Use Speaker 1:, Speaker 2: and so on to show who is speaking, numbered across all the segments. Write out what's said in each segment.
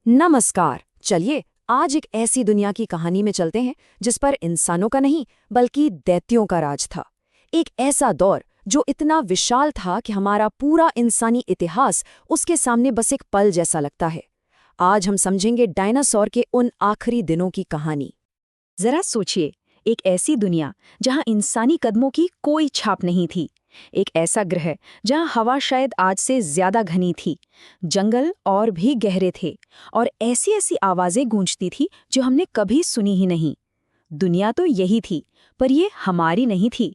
Speaker 1: नमस्कार। चलिए आज एक ऐसी दुनिया की कहानी में चलते हैं जिस पर इंसानों का नहीं बल्कि दैत्यों का राज था। एक ऐसा दौर जो इतना विशाल था कि हमारा पूरा इंसानी इतिहास उसके सामने बस एक पल जैसा लगता है। आज हम समझेंगे डायनासोर के उन आखिरी दिनों की कहानी।
Speaker 2: जरा सोचिए, एक ऐसी दुनिया जहां इंसानी कदमों की कोई छाप नहीं थी। एक ऐसा ग्रह जहां हवा शायद आज से ज्यादा घनी थी, जंगल और भी गहरे थे, और ऐसी ऐसी आवाजें गूंजती थी जो हमने कभी सुनी ही नहीं। दुनिया तो यही थी, पर ये हमारी नहीं थी।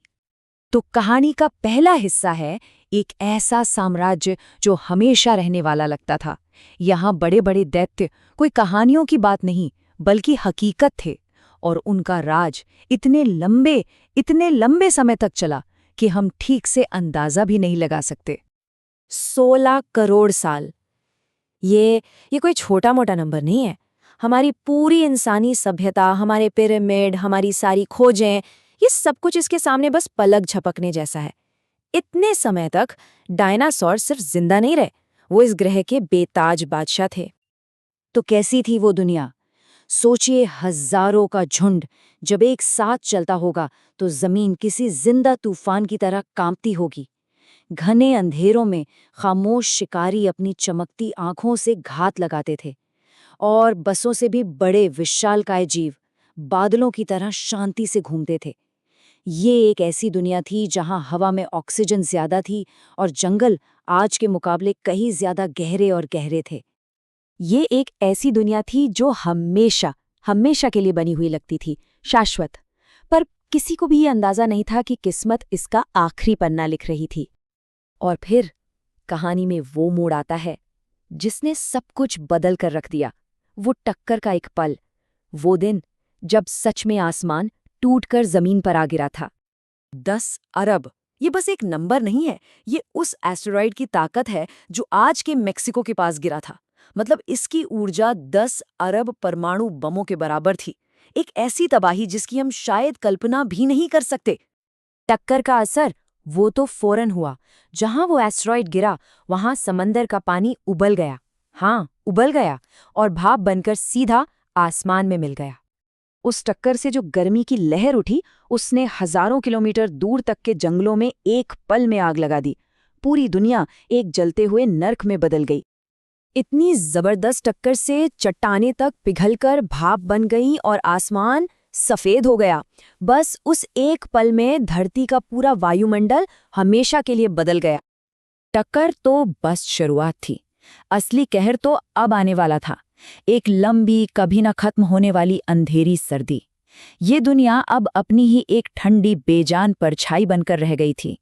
Speaker 1: तो कहानी का पहला हिस्सा है एक ऐसा साम्राज्य जो हमेशा रहने वाला लगता था। यहाँ बड़े बड़े दैत्य कोई कहानियों की बात नहीं बल्कि हकीकत थे, और उनका राज इतने लंबे समय तक चला कि हम ठीक से अंदाजा भी नहीं लगा सकते। 16 करोड़ साल। ये कोई छोटा मोटा नंबर नहीं है। हमारी पूरी इंसानी सभ्यता, हमारे पिरामिड, हमारी सारी खोजें, ये सब कुछ इसके सामने बस पलक झपकने जैसा है। इतने समय तक डायनासोर सिर्फ जिंदा नहीं रहे, वो इस ग्रह के बेताज बादशाह थे। तो कैसी थी वो दुनिया? सोचिए, हजारों का झुंड जब एक साथ चलता होगा तो जमीन किसी जिंदा तूफान की तरह कांपती होगी। घने अंधेरों में खामोश शिकारी अपनी चमकती आंखों से घात लगाते थे, और बसों से भी बड़े विशालकाय जीव बादलों की तरह शांति से घूमते थे। ये एक ऐसी दुनिया थी जहां हवा में ऑक्सीजन ज्यादा थी और जंगल आज के मुकाबले कहीं ज्यादा गहरे और गहरे थे। ये एक ऐसी दुनिया थी जो हमेशा के लिए बनी हुई लगती थी, शाश्वत। पर किसी को भी ये अंदाजा नहीं था कि किस्मत इसका आखिरी पन्ना लिख रही थी। और फिर कहानी में वो मोड़ आता है जिसने सब कुछ बदल कर रख दिया। वो टक्कर का एक पल, वो दिन जब सच में आसमान टूटकर जमीन पर आ गिरा था। 10 अरब, ये बस एक नंबर नहीं है, ये उस एस्टेरॉयड की ताकत है जो आज के मेक्सिको के पास गिरा था। मतलब इसकी ऊर्जा 10 अरब परमाणु बमों के बराबर थी। एक ऐसी तबाही जिसकी हम शायद कल्पना भी नहीं कर सकते। टक्कर का असर वो तो फौरन हुआ। जहां वो एस्टेरॉयड गिरा वहां समंदर का पानी उबल गया। हाँ, उबल गया, और भाप बनकर सीधा आसमान में मिल गया। उस टक्कर से जो गर्मी की लहर उठी, उसने हजारों किलोमीटर दूर तक के जंगलों में एक पल में आग लगा दी। पूरी दुनिया एक जलते हुए नर्क में बदल गई। इतनी जबरदस्त टक्कर से चट्टानें तक पिघलकर भाप बन गईं और आसमान सफेद हो गया। बस उस एक पल में धरती का पूरा वायुमंडल हमेशा के लिए बदल गया। टक्कर तो बस शुरुआत थी, असली कहर तो अब आने वाला था। एक लंबी, कभी न खत्म होने वाली अंधेरी सर्दी। ये दुनिया अब अपनी ही एक ठंडी बेजान परछाई बनकर रह गई थी।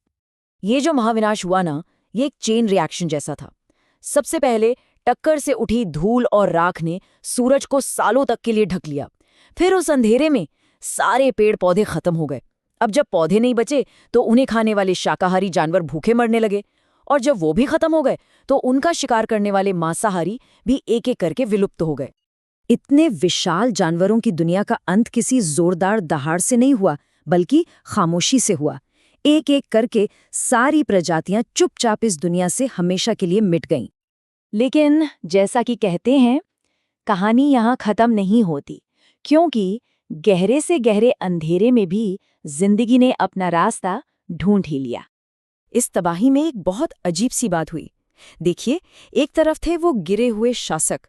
Speaker 1: ये जो महाविनाश हुआ ना, ये एक चेन रिएक्शन जैसा था। सबसे पहले टक्कर से उठी धूल और राख ने सूरज को सालों तक के लिए ढक लिया। फिर उस अंधेरे में सारे पेड़ पौधे खत्म हो गए। अब जब पौधे नहीं बचे तो उन्हें खाने वाले शाकाहारी जानवर भूखे मरने लगे, और जब वो भी खत्म हो गए तो उनका शिकार करने वाले मांसाहारी भी एक एक करके विलुप्त हो गए। इतने विशाल जानवरों की दुनिया का अंत किसी जोरदार दहाड़ से नहीं हुआ, बल्कि खामोशी से हुआ। एक एक करके सारी प्रजातियां चुपचाप इस दुनिया से हमेशा के लिए मिट गईं। लेकिन जैसा कि कहते हैं, कहानी यहाँ खत्म नहीं होती, क्योंकि गहरे से गहरे अंधेरे में भी जिंदगी ने अपना रास्ता ढूंढ ही लिया। इस तबाही में एक बहुत अजीब सी बात हुई। देखिए, एक तरफ थे वो गिरे हुए शासक,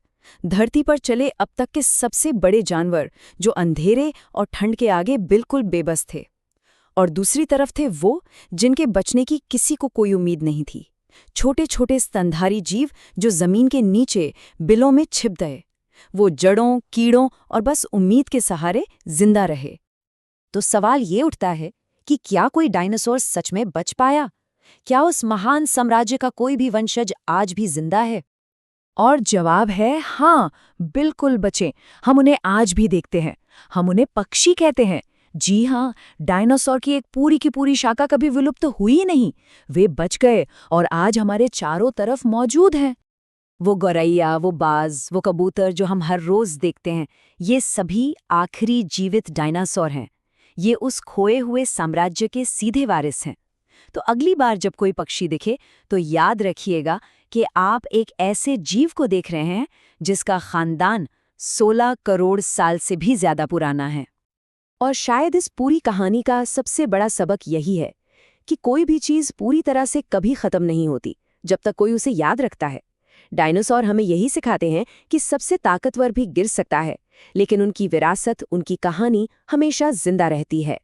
Speaker 1: धरती पर चले अब तक के सबसे बड़े जानवर जो अंधेरे और ठंड के आगे बिल्कुल बेबस थे। और दूसरी तरफ थे वो जिनके बचने की किसी को कोई उम्मीद नहीं थी। छोटे छोटे स्तनधारी जीव जो जमीन के नीचे बिलों में छिप गए। वो जड़ों, कीड़ों और बस उम्मीद के सहारे जिंदा रहे। तो सवाल ये उठता है कि क्या कोई डायनासोर सच में बच पाया? क्या उस महान साम्राज्य का कोई भी वंशज आज भी जिंदा है? और जवाब है हाँ, बिल्कुल बचे। हम उन्हें आज भी देखते हैं। हम उन्हें पक्षी कहते हैं। जी हाँ, डायनासोर की एक पूरी की पूरी शाखा कभी विलुप्त हुई ही नहीं। वे बच गए और आज हमारे चारों तरफ मौजूद हैं। वो गौरैया, वो बाज, वो कबूतर जो हम हर रोज देखते हैं, ये सभी आखिरी जीवित डायनासोर हैं। ये उस खोए हुए साम्राज्य के सीधे वारिस हैं। तो अगली बार जब कोई पक्षी दिखे तो याद रखिएगा कि आप एक ऐसे जीव को देख रहे हैं जिसका खानदान 16 करोड़ साल से भी ज्यादा पुराना है।
Speaker 2: और शायद इस पूरी कहानी का सबसे बड़ा सबक यही है कि कोई भी चीज़ पूरी तरह से कभी ख़त्म नहीं होती जब तक कोई उसे याद रखता है। डायनासोर हमें यही सिखाते हैं कि सबसे ताकतवर भी गिर सकता है, लेकिन उनकी विरासत, उनकी कहानी हमेशा जिंदा रहती है।